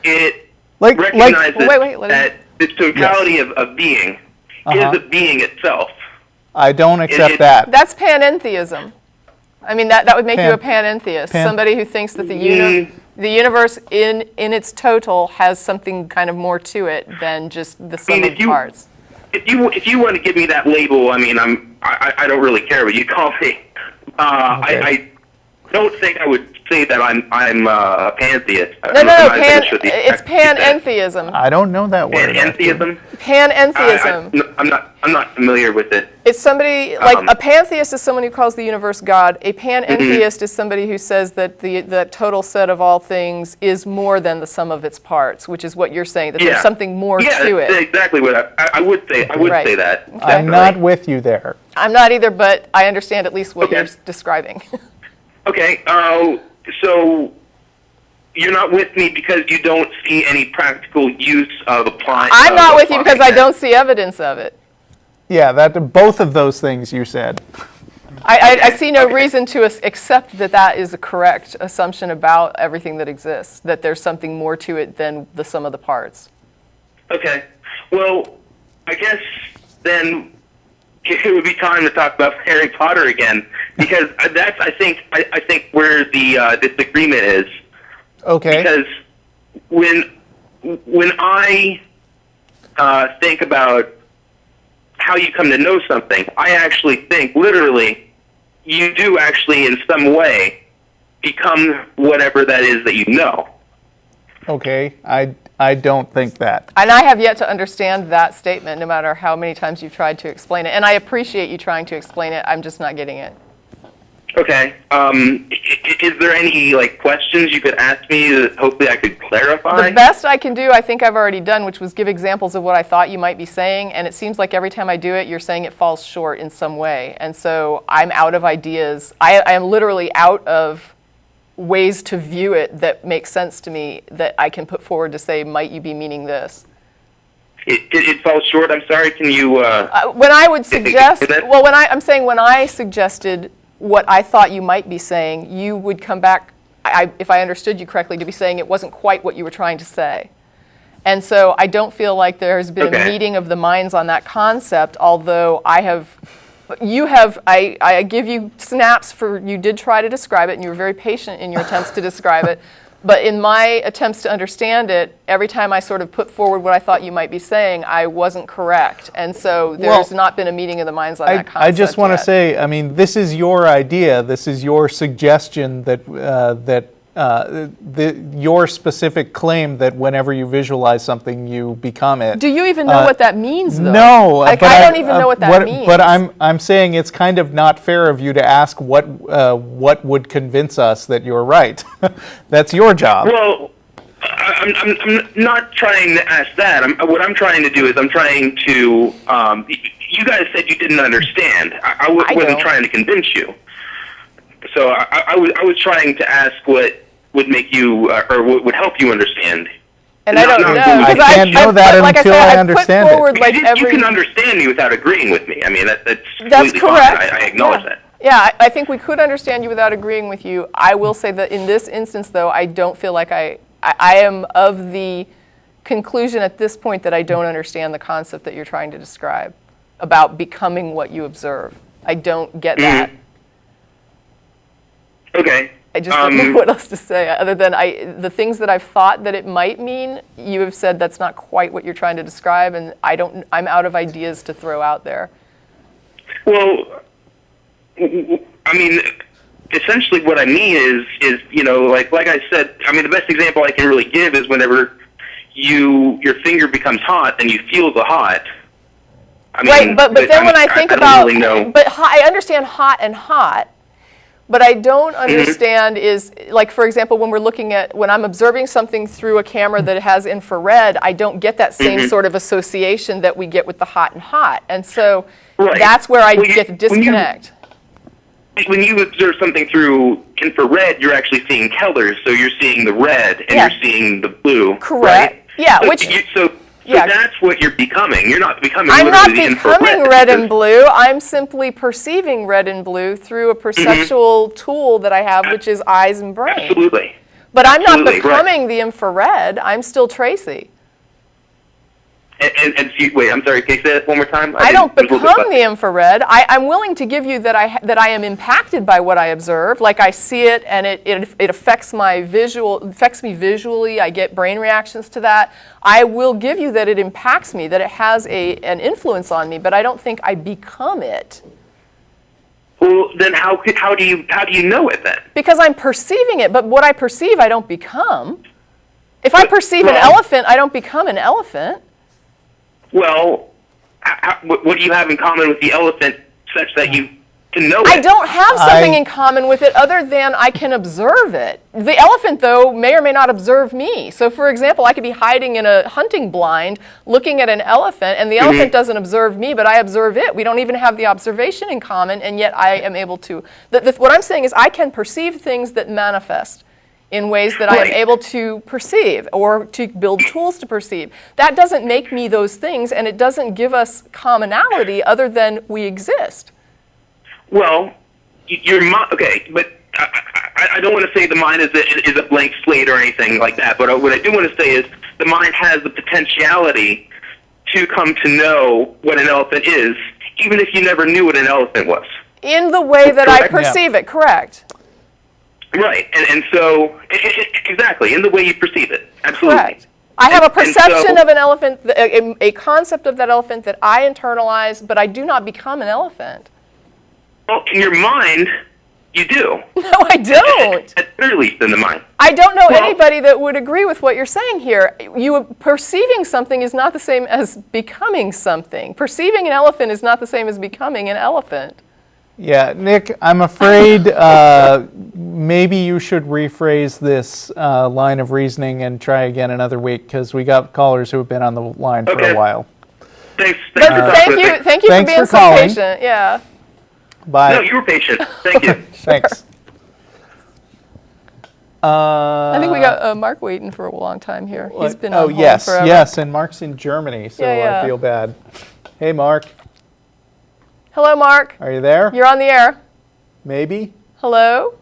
it recognizes that the totality of being is a being itself. I don't accept that. That's panentheism. That would make you a panentheist, somebody who thinks that the universe in its total has something kind of more to it than just the sum of parts. If you want to give me that label, I don't really care what you call me. I don't think I would say that I'm a pantheist. It's panentheism. I don't know that word. Panentheism? Panentheism. I'm not familiar with it. It's somebody like a pantheist is someone who calls the universe God. A panentheist is somebody who says that the total set of all things is more than the sum of its parts, which is what you're saying. That there's something more to it. Yeah, exactly what I would say. I would say that. Exactly. I'm not with you there. I'm not either, but I understand at least what you're describing. Okay, so you're not with me because you don't see any practical use of applying. I'm not with you because I don't see evidence of it. Yeah, both of those things you said. I see no reason to accept that that is a correct assumption about everything that exists, that there's something more to it than the sum of the parts. Okay. Well, I guess then it would be time to talk about Harry Potter again, because that's I think where the disagreement is. Okay. Because when I think about how you come to know something, I actually think literally you do actually in some way become whatever that is that you know. Okay, I don't think that. And I have yet to understand that statement, no matter how many times you've tried to explain it. And I appreciate you trying to explain it. I'm just not getting it. Okay. Is there any questions you could ask me that hopefully I could clarify? The best I can do, I think I've already done, which was give examples of what I thought you might be saying. And it seems like every time I do it, you're saying it falls short in some way. And so I'm out of ideas. I am literally out of ways to view it that make sense to me that I can put forward to say, might you be meaning this? It falls short. I'm sorry. Can you? When I would suggest, well, I'm saying when I suggested what I thought you might be saying, you would come back, if I understood you correctly, to be saying it wasn't quite what you were trying to say. And so I don't feel like there's been a meeting of the minds on that concept, although I give you snaps for, you did try to describe it, and you were very patient in your attempts to describe it. But in my attempts to understand it, every time I sort of put forward what I thought you might be saying, I wasn't correct. And so there's not been a meeting of the minds on that concept I just want to yet. say, I mean, this is your idea. This is your suggestion that your specific claim that whenever you visualize something, you become it. Do you even know what that means, though? No. I don't even know what that means. But I'm saying it's kind of not fair of you to ask what would convince us that you're right. That's your job. Well, I'm not trying to ask that. What I'm trying to do is I'm trying to. You guys said you didn't understand. I wasn't trying to convince you. So I was trying to ask what would make you or what would help you understand. And I don't know. I can't know that until I understand it. You can understand me without agreeing with me. I mean, that's correct. Fine. I acknowledge that. Yeah, I think we could understand you without agreeing with you. I will say that in this instance, though, I don't feel like I am of the conclusion at this point that I don't understand the concept that you're trying to describe about becoming what you observe. I don't get that. Okay. I just don't know what else to say other than the things that I've thought that it might mean. You have said that's not quite what you're trying to describe, and I'm out of ideas to throw out there. Well, I mean, essentially what I mean is like I said. I mean, the best example I can really give is whenever your finger becomes hot and you feel the hot. I mean, right, but then when I think about, really know. But I understand hot and hot. But I don't understand is, like, for example, when I'm observing something through a camera that has infrared, I don't get that same sort of association that we get with the hot and hot. And so that's where I get the disconnect. When you observe something through infrared, you're actually seeing colors. So you're seeing the red and you're seeing the blue. Correct. Right? Yeah, So that's what you're becoming. You're not becoming I'm not the becoming infrared. red and blue. I'm simply perceiving red and blue through a perceptual tool that I have, which is eyes and brain. Absolutely. But I'm not becoming the infrared. I'm still Tracie. And wait, I'm sorry, can you say that one more time? I don't become the infrared. I'm willing to give you that I am impacted by what I observe. Like I see it and it affects me visually. I get brain reactions to that. I will give you that it impacts me, that it has an influence on me, but I don't think I become it. Well, then how do you know it then? Because I'm perceiving it, but what I perceive I don't become. If I perceive an elephant, I don't become an elephant. Well, what do you have in common with the elephant such that you can know it? I don't have something in common with it other than I can observe it. The elephant, though, may or may not observe me. So, for example, I could be hiding in a hunting blind looking at an elephant, and the elephant doesn't observe me, but I observe it. We don't even have the observation in common, and yet I am able to. What I'm saying is I can perceive things that manifest in ways that I am able to perceive or to build tools to perceive. That doesn't make me those things, and it doesn't give us commonality other than we exist. Well, your mind. Okay, but I don't want to say the mind is a blank slate or anything like that. But what I do want to say is the mind has the potentiality to come to know what an elephant is, even if you never knew what an elephant was. In the way that I perceive it, correct. Right, and so, exactly, in the way you perceive it, absolutely. Correct. I have a perception of an elephant, a concept of that elephant that I internalize, but I do not become an elephant. Well, in your mind, you do. No, I don't. At the very least, in the mind. I don't know anybody that would agree with what you're saying here. Perceiving something is not the same as becoming something. Perceiving an elephant is not the same as becoming an elephant. Yeah, Nick, I'm afraid maybe you should rephrase this line of reasoning and try again another week, because we got callers who have been on the line for a while. Thanks Thank you for being so patient. Yeah. Bye. No, you were patient. Thank you. Thanks. I think we got Mark waiting for a long time here. He's been on hold forever. Yes, and Mark's in Germany, so I feel bad. Hey, Mark. Hello, Mark. Are you there? You're on the air. Maybe. Hello?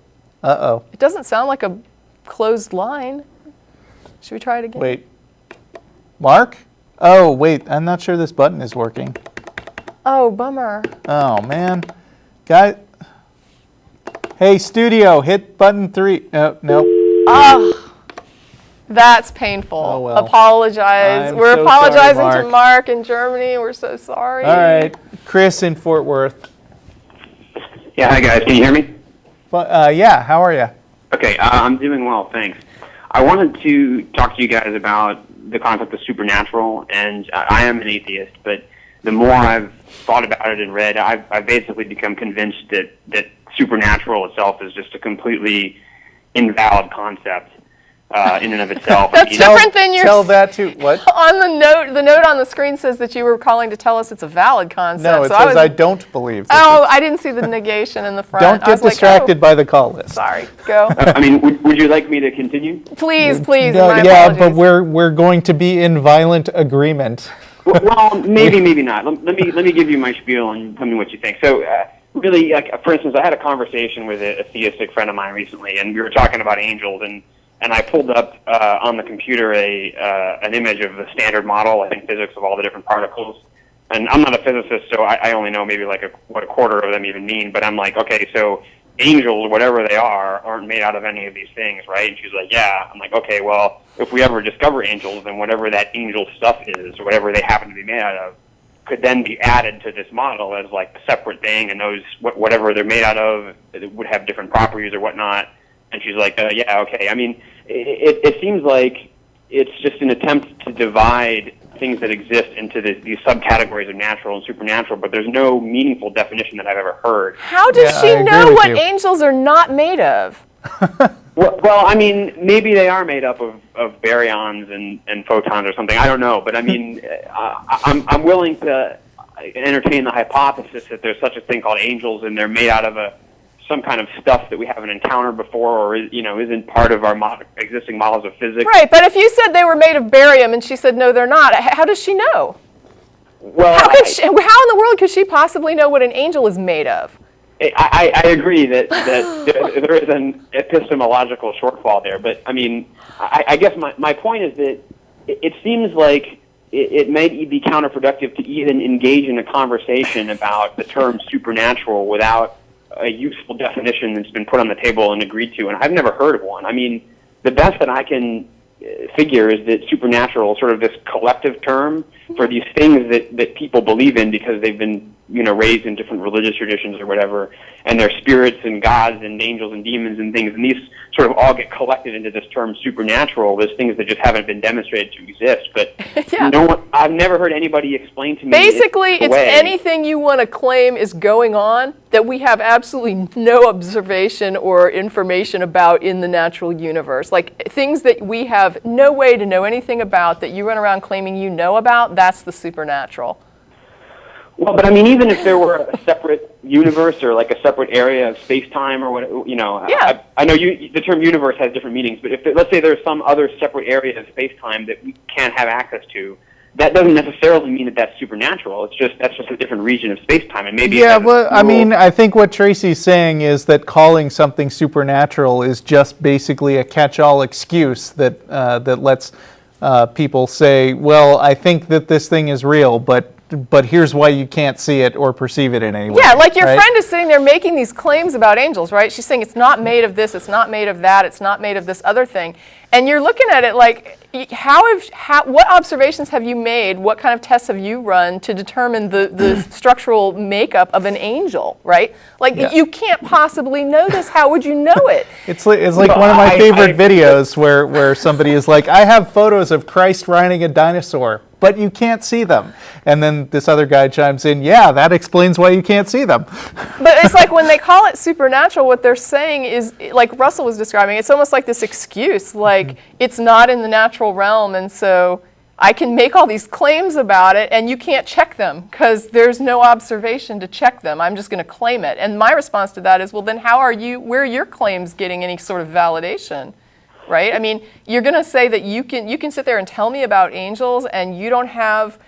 Uh-oh. It doesn't sound like a closed line. Should we try it again? Wait. Mark? Oh, wait, I'm not sure this button is working. Oh, bummer. Oh, man. Hey, studio, hit button 3. No. Ah, that's painful. Oh, well. Apologize. We're so apologizing sorry, to Mark in Germany. We're so sorry. All right. Chris in Fort Worth. Yeah, hi guys. Can you hear me? Yeah, how are you? Okay, I'm doing well, thanks. I wanted to talk to you guys about the concept of supernatural, and I am an atheist, but the more I've thought about it and read, I've basically become convinced that supernatural itself is just a completely invalid concept in and of itself. That's different than your... Tell that to... What? On the note on the screen says that you were calling to tell us it's a valid concept. No, it says I don't believe. I didn't see the negation in the front. Don't get distracted by the call list. Sorry, go. I mean, would you like me to continue? Please. No, yeah, but we're going to be in violent agreement. Well, maybe not. Let me give you my spiel and tell me what you think. So, really, like, for instance, I had a conversation with a theistic friend of mine recently, and we were talking about angels, and I pulled up on the computer an image of the standard model, I think, physics of all the different particles. And I'm not a physicist, so I only know maybe like what a quarter of them even mean. But I'm like, okay, so angels, whatever they are, aren't made out of any of these things, right? And she's like, yeah. I'm like, okay, well, if we ever discover angels, then whatever that angel stuff is, or whatever they happen to be made out of, could then be added to this model as like a separate thing, and those whatever they're made out of, it would have different properties or whatnot. And she's like, yeah, okay. I mean, it seems like it's just an attempt to divide things that exist into these subcategories of natural and supernatural, but there's no meaningful definition that I've ever heard. How does she know what angels are not made of? Well, I mean, maybe they are made up of baryons and photons or something. I don't know, but I mean, I'm willing to entertain the hypothesis that there's such a thing called angels, and they're made out of some kind of stuff that we haven't encountered before, or isn't part of our existing models of physics. Right, but if you said they were made of barium and she said no, they're not, how does she know? Well, how in the world could she possibly know what an angel is made of? I agree that there is an epistemological shortfall there, but I mean, I guess my point is that it seems like it might be counterproductive to even engage in a conversation about the term supernatural without a useful definition that's been put on the table and agreed to, and I've never heard of one. I mean, the best that I can figure is that supernatural is sort of this collective term for these things that people believe in because they've been raised in different religious traditions or whatever, and they're spirits and gods and angels and demons and things, and these sort of all get collected into this term supernatural. There's things that just haven't been demonstrated to exist, but I've never heard anybody explain to me. Basically, it's anything you want to claim is going on that we have absolutely no observation or information about in the natural universe. Like things that we have no way to know anything about that you run around claiming you know about, that's the supernatural. Well, but I mean, even if there were a separate universe or like a separate area of space-time or what, I know the term universe has different meanings, but let's say there's some other separate area of space-time that we can't have access to, that doesn't necessarily mean that that's supernatural. That's just a different region of space-time, and maybe Yeah, well, I mean, I think what Tracie's saying is that calling something supernatural is just basically a catch-all excuse that that lets people say, well, I think that this thing is real, but here's why you can't see it or perceive it in any way. Yeah, like your right? friend is sitting there making these claims about angels, right? She's saying it's not made of this, it's not made of that, it's not made of this other thing. And you're looking at it like, what observations have you made? What kind of tests have you run to determine the structural makeup of an angel, right? Like, you can't possibly know this. How would you know it? It's like one of my favorite videos where somebody is like, I have photos of Christ riding a dinosaur, but you can't see them. And then this other guy chimes in, yeah, that explains why you can't see them. But it's like when they call it supernatural, what they're saying is, like Russell was describing, it's almost like this excuse, like it's not in the natural realm, and so I can make all these claims about it, and you can't check them because there's no observation to check them. I'm just going to claim it. And my response to that is, well, then where are your claims getting any sort of validation? Right? I mean, you're going to say that you can sit there and tell me about angels, and you don't have,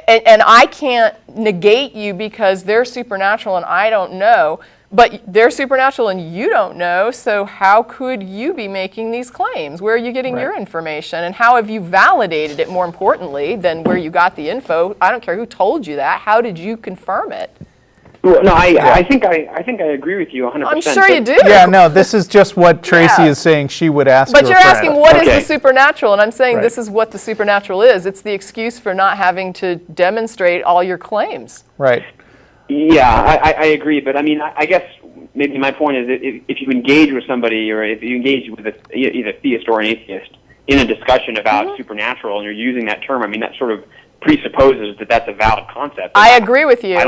and I can't negate you because they're supernatural and I don't know, but they're supernatural and you don't know, so how could you be making these claims? Where are you getting your information, and how have you validated it, more importantly, than where you got the info? I don't care who told you that. How did you confirm it? Well, no, I think I agree with you 100%. I'm sure you do. Yeah, no, this is just what Tracie is saying she would ask. But you're asking what is Okay. the supernatural, and I'm saying this is what the supernatural is. It's the excuse for not having to demonstrate all your claims. Right. Yeah, I agree, but I mean, I guess maybe my point is that if you engage with somebody, or if you engage with either theist or an atheist in a discussion about supernatural, and you're using that term, I mean, that sort of presupposes that that's a valid concept. I agree with you. I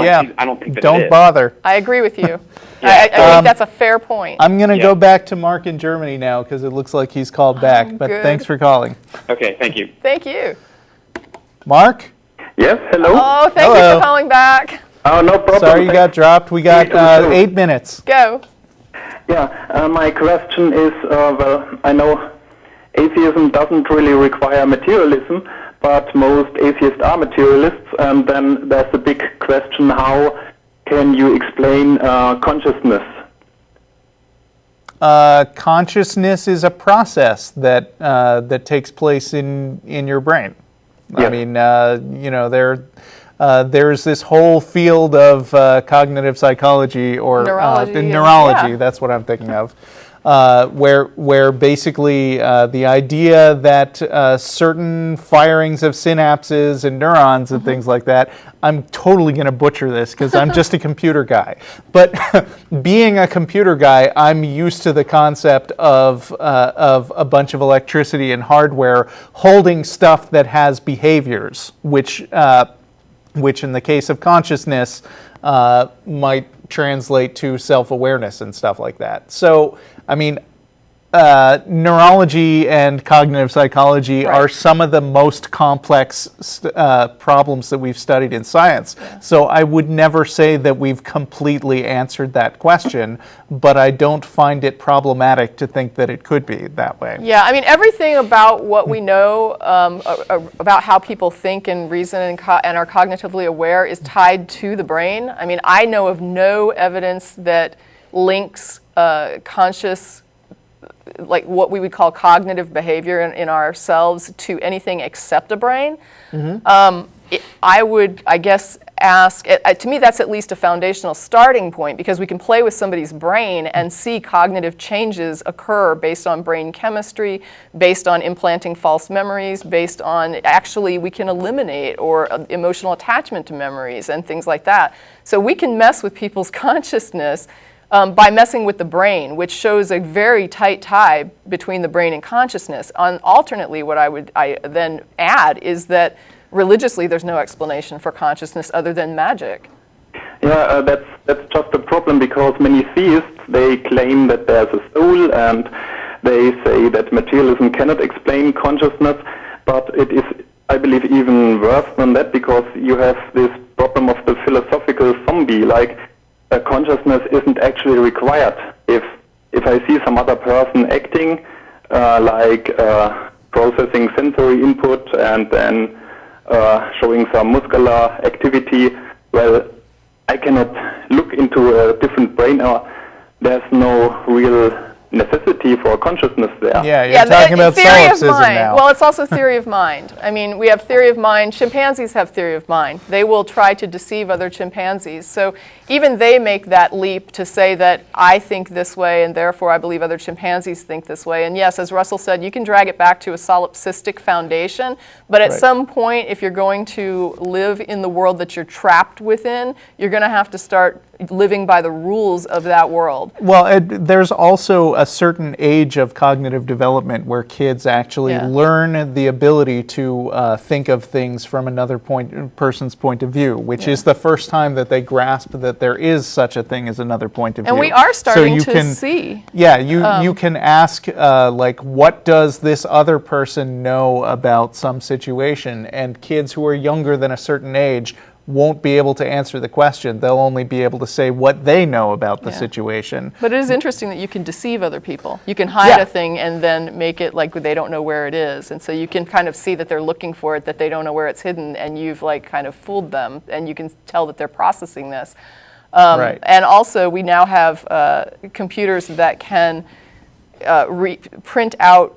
don't think that it Don't is. bother. I agree with you. I think that's a fair point. I'm going to go back to Mark in Germany now because it looks like he's called back. But good. thanks for calling. Okay, thank you. Thank you. Mark? Yes, hello. Oh, thank you Hello. for calling back. Oh, no problem. Sorry you got dropped. We got 8 minutes. Go. Yeah, my question is, well, I know atheism doesn't really require materialism, but most atheists are materialists, and then there's the big question, how can you explain consciousness? Consciousness is a process that that takes place in your brain. I Yes. mean, there's this whole field of cognitive psychology or Neurology, That's what I'm thinking of, where basically the idea that certain firings of synapses and neurons and things like that. I'm totally going to butcher this because I'm just a computer guy. But being a computer guy, I'm used to the concept of a bunch of electricity and hardware holding stuff that has behaviors, which in the case of consciousness might translate to self-awareness and stuff like that. So, I mean, neurology and cognitive psychology are some of the most complex problems that we've studied in science. So I would never say that we've completely answered that question, but I don't find it problematic to think that it could be that way. Yeah, I mean, everything about what we know about how people think and reason and are cognitively aware is tied to the brain. I mean, I know of no evidence that links conscious, like what we would call cognitive behavior in ourselves to anything except a brain. I would, I guess, ask, to me that's at least a foundational starting point, because we can play with somebody's brain and see cognitive changes occur based on brain chemistry, based on implanting false memories, based on actually we can eliminate or emotional attachment to memories and things like that. So we can mess with people's consciousness by messing with the brain, which shows a very tight tie between the brain and consciousness. Alternately, what I then add is that religiously there's no explanation for consciousness other than magic. Yeah, that's just a problem, because many theists, they claim that there's a soul, and they say that materialism cannot explain consciousness, but it is, I believe, even worse than that, because you have this problem of the philosophical zombie, like consciousness isn't actually required. If I see some other person acting, like processing sensory input and then showing some muscular activity. Well, I cannot look into a different brain, or there's no real necessity for consciousness there. Yeah, you're talking about solipsism now. Well, it's also theory of mind. I mean, we have theory of mind. Chimpanzees have theory of mind. They will try to deceive other chimpanzees. So even they make that leap to say that I think this way and therefore I believe other chimpanzees think this way. And yes, as Russell said, you can drag it back to a solipsistic foundation, but at some point, if you're going to live in the world that you're trapped within, you're going to have to start living by the rules of that world. Well, there's also a certain age of cognitive development where kids actually learn the ability to think of things from another person's point of view, which is the first time that they grasp that there is such a thing as another point of view. And we are starting to see. Yeah, you can ask, like, what does this other person know about some situation? And kids who are younger than a certain age won't be able to answer the question. They'll only be able to say what they know about the situation. But it is interesting that you can deceive other people. You can hide a thing and then make it like they don't know where it is. And so you can kind of see that they're looking for it, that they don't know where it's hidden, and you've like kind of fooled them, and you can tell that they're processing this. And also we now have computers that can print out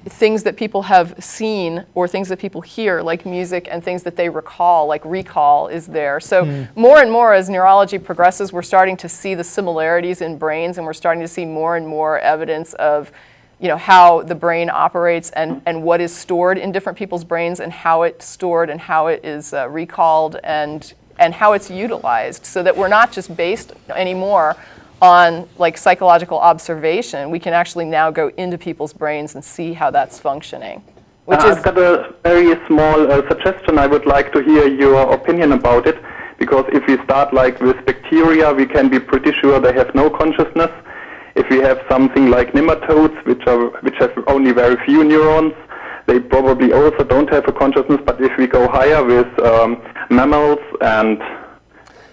things that people have seen or things that people hear, like music, and things that they recall, like recall is there. So more and more as neurology progresses, we're starting to see the similarities in brains, and we're starting to see more and more evidence of how the brain operates and what is stored in different people's brains, and how it's stored and how it is recalled and how it's utilized, so that we're not just based anymore on like psychological observation. We can actually now go into people's brains and see how that's functioning. I've got a very small suggestion. I would like to hear your opinion about it, because if we start like with bacteria, we can be pretty sure they have no consciousness. If we have something like nematodes, which have only very few neurons, they probably also don't have a consciousness. But if we go higher with mammals and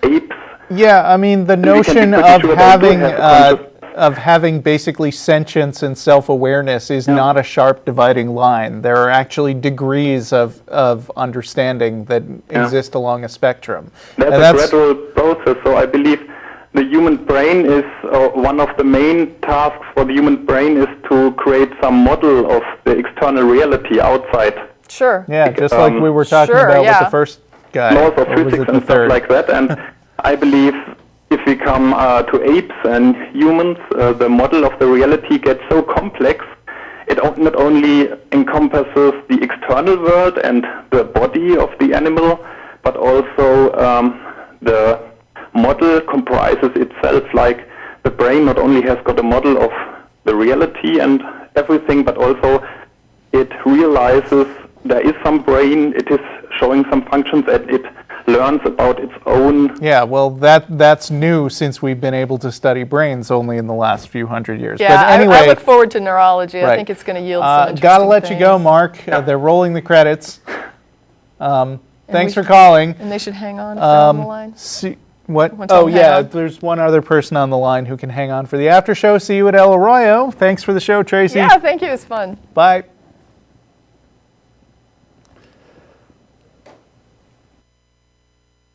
apes, yeah, I mean, the notion of having basically sentience and self-awareness is not a sharp dividing line. There are actually degrees of understanding that exist along a spectrum. That's a gradual process. So I believe the human brain is one of the main tasks for the human brain is to create some model of the external reality outside. Sure. Yeah, just like we were talking about with the first guy. Laws of physics and stuff like that. And I believe if we come to apes and humans, the model of the reality gets so complex, it not only encompasses the external world and the body of the animal, but also the model comprises itself, like the brain not only has got a model of the reality and everything, but also it realizes there is some brain, it is showing some functions, and it learns about its own. Yeah, well, that's new since we've been able to study brains only in the last few hundred years. Yeah, but anyway, I look forward to neurology. I think it's going to yield some interesting gotta let things. you go, Mark. They're rolling the credits. Thanks for calling. And they should hang on if they're on the line. What? Oh, yeah, there's one other person on the line who can hang on for the after show. See you at El Arroyo. Thanks for the show, Tracie. Yeah, thank you. It was fun. Bye.